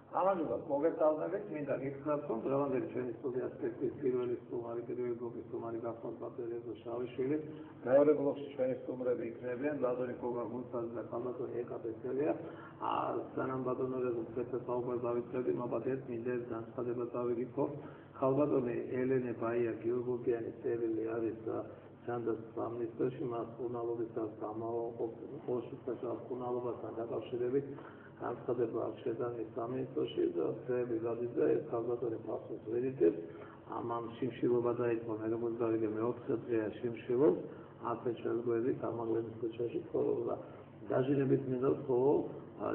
ამჟამად მოგესალმებით, მინდა გითხრათ, რომ დღევანდელი ჩვენი სტუდიის სპეციალისტის პირველი ბლოკის სტუმარი გახსოვთ ბატონი შავიშვილი. მეორე ბლოკში ჩვენი სტუმრები იქნებიან ბატონი გოგა გულსაძე და ბატონი ეკა ბესელია. სანამ ბატონო რეგულაცია საუბარ დავიწყებდი, მოგადეთ მინდა განცხადება დავიგიქო. ხალბატონი ელენე ბაია გიორგიანის წერილი არის ჯანდაცვის სამინისტროში, მას ხუნალობისას ხუნალობასთან დაკავშირებით განცხადება აქვს შეტანის სამინისტროში და წრეები გადიდა ეს ხალბატონი პასუხს ვერ იძლევის. ამან შიმშილობა დაიწყო, მე როგორც გავიგე მეოთხე დღეა შიმშილობს, 10 ჩვენგვერდით ამაღლების ქუჩაში ცხოვრობდა. დაჟინებით მინდა ხო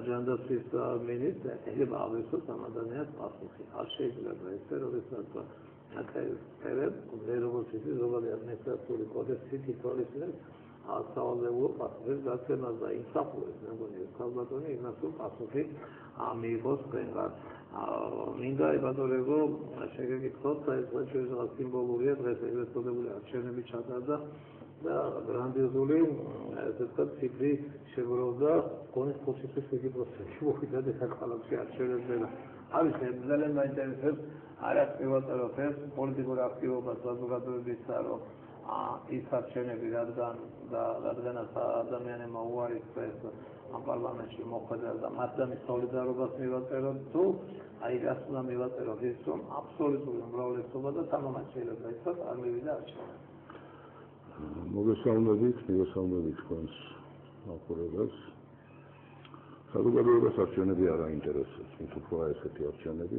ჯანდაცვის მინისტრი ეხება ავერსოს ამ ადამიანს პასუხი. არ შეიძლება ესე როდესაც აკეთებს მე როგორც ისე ზოგადი ადმინისტრაციული კოდექსი თითოეულს სავალდებულო პასუხის გაცემას და იმსახურებს მეგონი ხალბატონი იმას რომ პასუხი მიიღოს თქვენგან. მინდა ებადორებო შეგეკითხოთ საერთოდ შეიძლება სიმბოლურია დღეს ეგრეთ წოდებული არჩევნები ჩატარდა და გრანდიოზული ესე ვთქვათ ციფრი შეგროვდა კონის 5-7% მოვიდა დესაკვალებში არჩევნებზე და არის ძალიან მაინტერესებს არა პრივატელოფებს პოლიტიკურ აქტივობას საზოგადოებისა რომ ის არჩევნები რადგანაც ადამიანებმა უარისწრეს ამ პარლამენტში მოხვედა და მათთან სოლიდარობას მივაწეროთ თუ აი რას უნდა მივაწეროთ ის რომ აბსოლუტური უმრავლესობა და თამამად შეიძლება იცოთ არ მივიდა არჩევნები. მოგესალმებით თქვენს მაყურებელს. საზოგადოებას არჩევნები არ აინტერესებს, თუმცა უფრო ესეთი არჩევნები,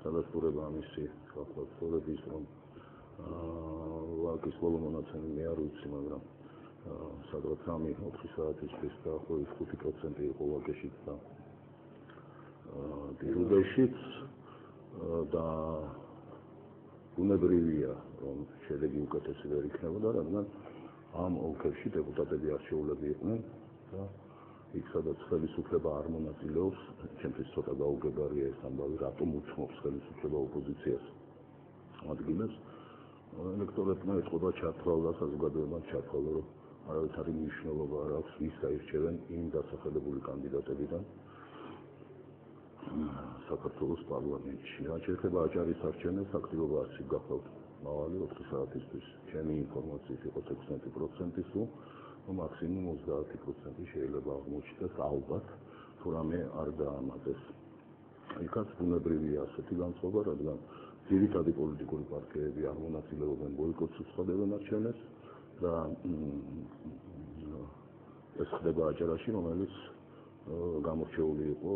სადაც პურება ამისი ხალხური ის რომ ვაკის ბოლო მონაცემი მე არ ვიცი, მაგრამ სადღაც 3-4 საათისთვის დაახლოებით 5% იყო ვაკეშიც და დირუდეშიც და უნებრივია რომ შედეგი უკეთესი ვერ იქნებოდა, რადგან ამ ოლქებში დეპუტატები არჩეულები იყვნენ და იქ სადაც ხელისუფლება არ მონაწილეობს, ჩემთვის ცოტა გაუგებარია ეს ამბავი, რატომ უცმობს ხელისუფლება ოპოზიციას ადგილებს. ელექტორატმა ეთყობა ჩათვალა საზოგადოებამ ჩათვალა რომ არავითარი მნიშვნელობა არ აქვს ვის გაირჩევენ იმ დასახელებული კანდიდატებიდან საქართველოს პარლამენტში. რაც შეეხება აჭარის არჩევნებს, აქტივობა ასე გახავთ მავალი 4 საათისთვის. ჩემი ინფორმაციით იყო 16% სულ, მაქსიმუმ 30% შეიძლება აღმოჩნდეს ალბათ, თუ რამე არ დაამატეს. იქაც ბუნებრივია ასეთი განწყობა, რადგან ძირითადი პოლიტიკური პარტიები არ მონაწილეობენ ბოიკოტს უცხოდებენ არჩევნებს და ეს ხდება აჭარაში, რომელიც გამორჩეული იყო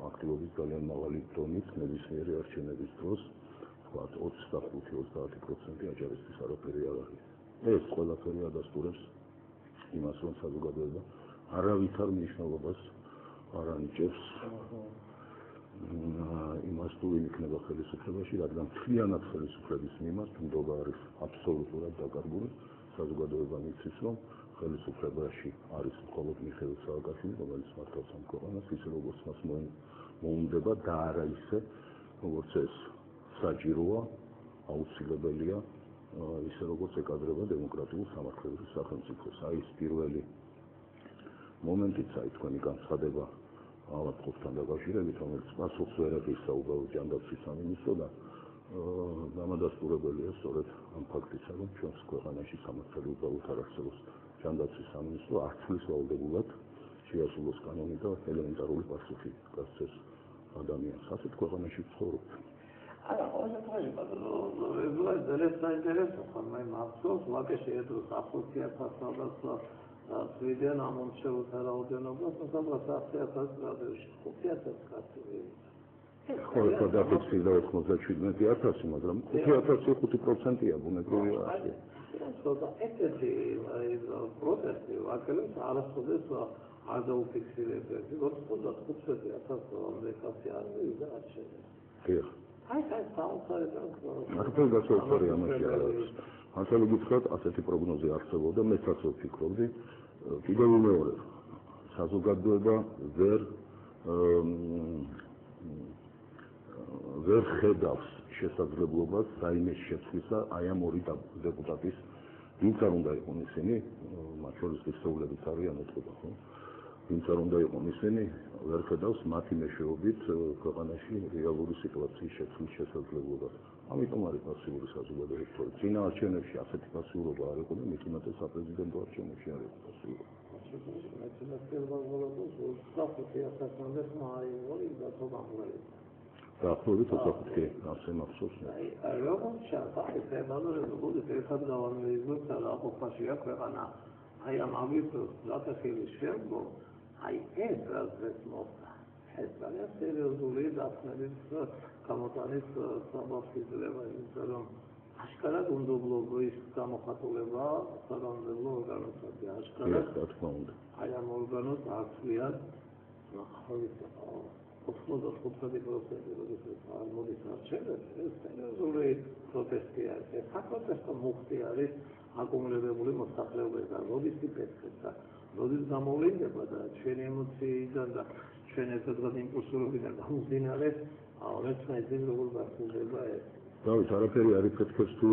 აქტივობის ძალიან მაღალი დონით ნებისმიერი არჩევნების დროს, ვთქვათ 25-30% აჭარისთვის არაფერი არ არის. ეს ყველაფერი ადასტურებს იმას, რომ საზოგადოება არავითარ მნიშვნელობას არ ანიჭებს იმას თუ ვინ იქნება ხელისუფლებაში, რადგან მთლიანად ხელისუფლების მიმართ ნდობა არის აბსოლუტურად დაკარგული. საზოგადოება მიცის, რომ ხელისუფლებაში არის მხოლოდ მიხეილ სააკაშვილი, რომელიც მართავს ამ ქვეყანას, ისე როგორც მას მოუნდება და არა ისე, როგორც ეს საჭიროა, აუცილებელია, ისე როგორც ეკადრება დემოკრატიულ სამართლებრივ სახელმწიფოს. აი ეს პირველი მომენტიც აი თქვენი განცხადება ავადმყოფთან დაკავშირებით, რომელიც პასუხს ვერ იღებდა უბრალოდ ჯანდაცვის სამინისტრო და დამადასტურებელია სწორედ ამ ფაქტისა, რომ ჩვენს ქვეყანაში სამართალი უბრალოდ არ არსებობს. ჯანდაცვის სამინისტრო არ ცვლის ვალდებულად შეასრულოს კანონი და ელემენტარული პასუხი გასცეს ადამიანს. ასეთ ქვეყანაში ვცხოვრობთ. არა, ყოველ შემთხვევაში ბატონო, ძალიან საინტერესო ხომ მახსოვს, ვაკეში ერთდროს 100,000 Sweden ამომრჩევლთა რაოდენობას, სადღაც 100,000 გრადუსში, 5,000 კაცი. ხო, გადაფიქსირდა 97,000, მაგრამ 5,000 5%-ია ბუნებრივია ასე. ესეთი პროტესტი ვაკელებს არასოდეს არ დაუფიქსირებენ. 95,000 კაცი არ მივიდა არჩევნებში. დიახ. აი საერთოდ მართლა გასაოცარი ამაში არ არის. ახლა გითხრათ, ასეთი პროგნოზი არსებობდა, მეც ასე ვფიქრობდი. კიდევ მეორე, საზოგადოება ვერ ხედავს შესაძლებლობას რაიმე შეცვლისა აი ამ ორი დეპუტატის, ვინც არ უნდა იყვნენ ისინი, მათ შორის ღირსეულებიც არიან ეთქობა, ხო? ვინც არ უნდა იყოს ისინი ვერ ხედავს მათი მეშვეობით ქვეყანაში რეალური სიტუაციის შეცვლის შესაძლებლობას. ამიტომ არის პასიური საზოგადოება. წინა არჩევნებში ასეთი პასიურობა არ იყო და მით უმეტეს საპრეზიდენტო არჩევნებში არ იყო პასიურობა. დაახლოებით 25 ასე მახსოვს. აი ამ ამბიციოზ დათახილის შემდგომ აი ეს რაც მოხდა ეს არის სერიოზული დაფნების გამოტანის საბაბშიძლება იმიტომ რომ აშკარად უნდობლობის გამოხატულება საგამოძიებო ორგანოებსა აშკარად აი ამ ორგანოს აცვლიან 95% როდესაც არ მოდის არჩევნებში ეს სერიოზული პროტესტი არის ეს საპროტესტო მუხტი არის აკუმულირებული მოსახლეობის და როდის იფეთქება და როდის გამოვლინდება და ჩვენი ემოციიდან და ჩვენ ერთადღაც იმპულსურობიდან გამომდინარე მეცნიერების როგორ გასულდება ეს დავით არაფერი არ იფეთქებს თუ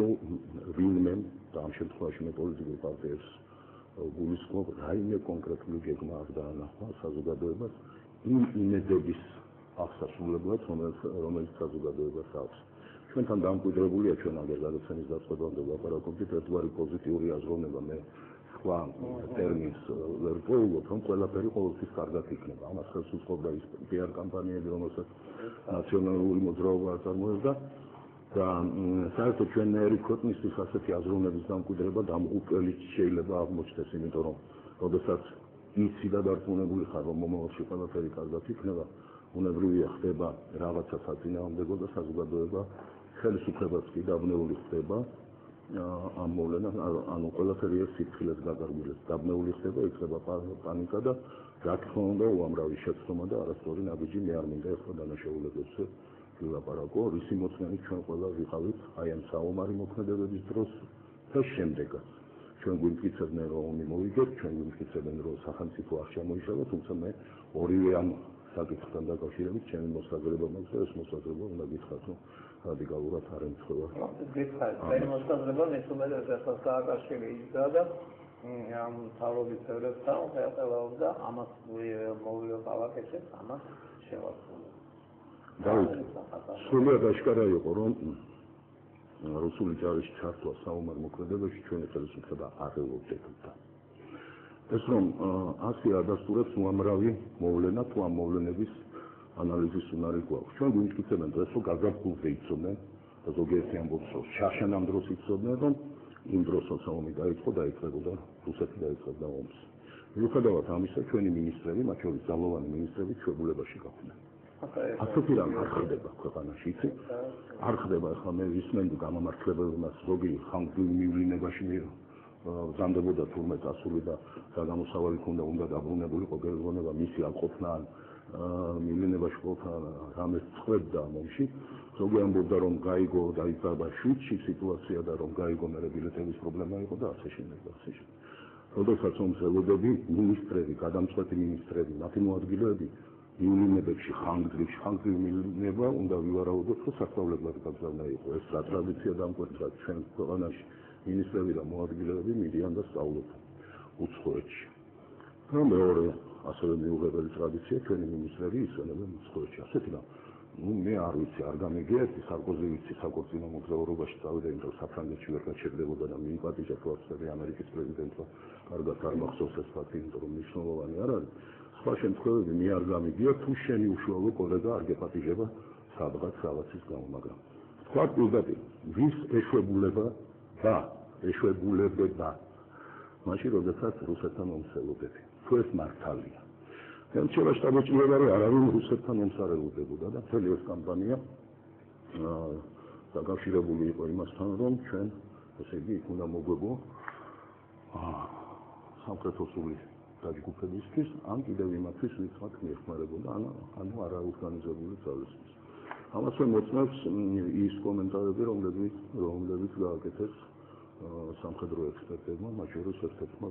ვინმე და ამ შემთხვევაში მე პოლიტიკურ პარტიებს გულისხმობ რაიმე კონკრეტული გეგმა არ დაანახვა საზოგადოებას იმ იმედების აღსასრულებლად რომელიც საზოგადოებას აქვს ჩვენთან დამკვიდრებულია ჩვენ აგერ გადაცემის დაწყებამდე ვლაპარაკობდით ერთგვარი პოზიტიური აზროვნება მე სხვა ტერმინს ვერ პოულობ რომ ყველაფერი ყოველთვის კარგად იქნება ამას ხელს უწყობდა ის პიარ კამპანიები რომელსაც ნაციონალური მოძრაობა აწარმოებდა და საერთოდ ჩვენერი ქვეყნისთვის ასეთი აზროვნების დამკვიდრება დამღუპელი შეიძლება აღმოჩნდეს იმიტომ რომ როდესაც იცი და დარწმუნებული ხარ რომ მომავალში ყველაფერი კარგად იქნება უნებრივია ხდება რაღაცა საწინააღმდეგო და საზოგადოება ხელისუფლებაც კი დაბნეული ხდება ამ მოვლენას ანუ ყველაფერი ეს სიფრთხილეს გაგარგულებს დაბნეული ხდება იქნება პანიკა და რა თქმა უნდა უამრავი შეცდომა და არასწორი ნაბიჯი მე არ მინდა ახლა დანაშაულებებს ვილაპარაკო რისი მოწმენით ჩვენ ყველა ვიყავით აი ამ საომარი მოქმედებების დროს და შემდეგაც ჩვენ გვიმტკიცებდნენ რომ ომი მოვიგეთ ჩვენ გვიმტკიცებდნენ რომ სახელმწიფო არ შემოიშალა თუმცა მე ორივე ამ საკითხთან დაკავშირებით ჩემი მოსაზრება მაქვს და ეს მოსაზრება უნდა გითხრათ რომ რადიკალურად არ ემთხვევა. გითხარით, ჩემი მოსაზრება მეცნიერებს ახალ სააკაშვილი იძა და ამ თავრობის წევრებთან ხელმძღვანელობდა ამას მოვივალაკეთეთ ამას შევასრულოთ. დავით, სრულიად ასკარა იყო რომ რუსული ჯარის ჩართვა საომარ მოქმედებაში ჩვენი ხელისუფლება არ ელოდებოდა. ეს რომ ასე ადასტურებს უამრავი მოვლენა თუ ამ მოვლენების ანალიზის უნარი გვაქვს. ჩვენ გვიმტკიცებენ დღეს რომ გაზაფხულზე იცოდნენ და ზოგიერთი ამბობს რომ შაშან ამ დროს იცოდნენ რომ იმ დროს როცა ომი დაიწყო დაიწყებოდა რუსეთი დაიწყებდა ომს. მიუხედავად ამისა ჩვენი მინისტრები მათ შორის ძალოვანი მინისტრები ჩვეულებაში გაყვნენ. ასეთი რამ არ ხდება ქვეყანაში იცი არ ხდება ახლა მე ვისმენ გამამართლებელს ზოგი ხანგრძლივ მივლინებაში ზამდებოდა თურმე წასული და საგამოსავალი ქონდა უნდა დაბრუნებულიყო გეგმონება მისი არ ყოფნა მივლინებაში ყოფნა რამეს წყვეტდა მომში ზოგი ამბობდა რომ გაიგო დაიწყება შვიდში სიტუაცია და რომ გაიგო მე ბილეთების პრობლემა იყო და ასე შემდეგ და ასე შემდეგ. როდესაც ომს ელოდები მინისტრები გადამწყვეტი მინისტრები მათი მოადგილეები მივლინებებში ხანგრძლივ მივლინება უნდა ვივარაუდოთ რომ სასწავლებლად გაგზავნა იყო ეს რა ტრადიცია დამკვეთრა ჩვენ ქვეყანაში მინისტრები და მოადგილეები მიდიან და სწავლობენ უცხოეთში. და მეორე ასევე მიუღებელი ტრადიცია ჩვენი მინისტრები ისვენებენ უცხოეთში. ასეთი რა მე არ ვიცი არ გამიგია ეს სარკოზი ვიცი საკორწინო მოგზაურობაში წავიდა იმიტომ რომ საფრანგეთში ვერ გაჩერდებოდა და მიიპატიჟა ფლოტები ამერიკის პრეზიდენტმა კარგად არ მახსოვს ეს ფაქტი იმიტომ რომ მნიშვნელოვანი არ არის. სხვა შემთხვევები მე არ გამიგია თუ შენი უშუალო კოლეგა არ გეპატიჟება სადღაც რაღაცის გამო მაგრამ თქვა პირდაპირ ვის ეშვებულება და ეშვებულებება მაშინ როდესაც რუსეთთან ომს ელოდები თუ ეს მართალია ხელშევა შტაბ-ჭირებარი არავინ რუსეთთან ომს არ ელოდებოდა და მთელი ეს კამპანია დაკავშირებული იყო იმასთან რომ ჩვენ ესე იგი იქ უნდა მოგვეგო სამხრეთ ოსურლის დაჯგუფებისთვის ან კიდევ იმათვის ვინც მათ მიეხმარებოდა ანუ არაორგანიზებული ძალისთვის. ამას მოწმობს ის კომენტარები რომლებიც გააკეთეს სამხედრო ექსპერტებმა მათ შორის ერთ-ერთმა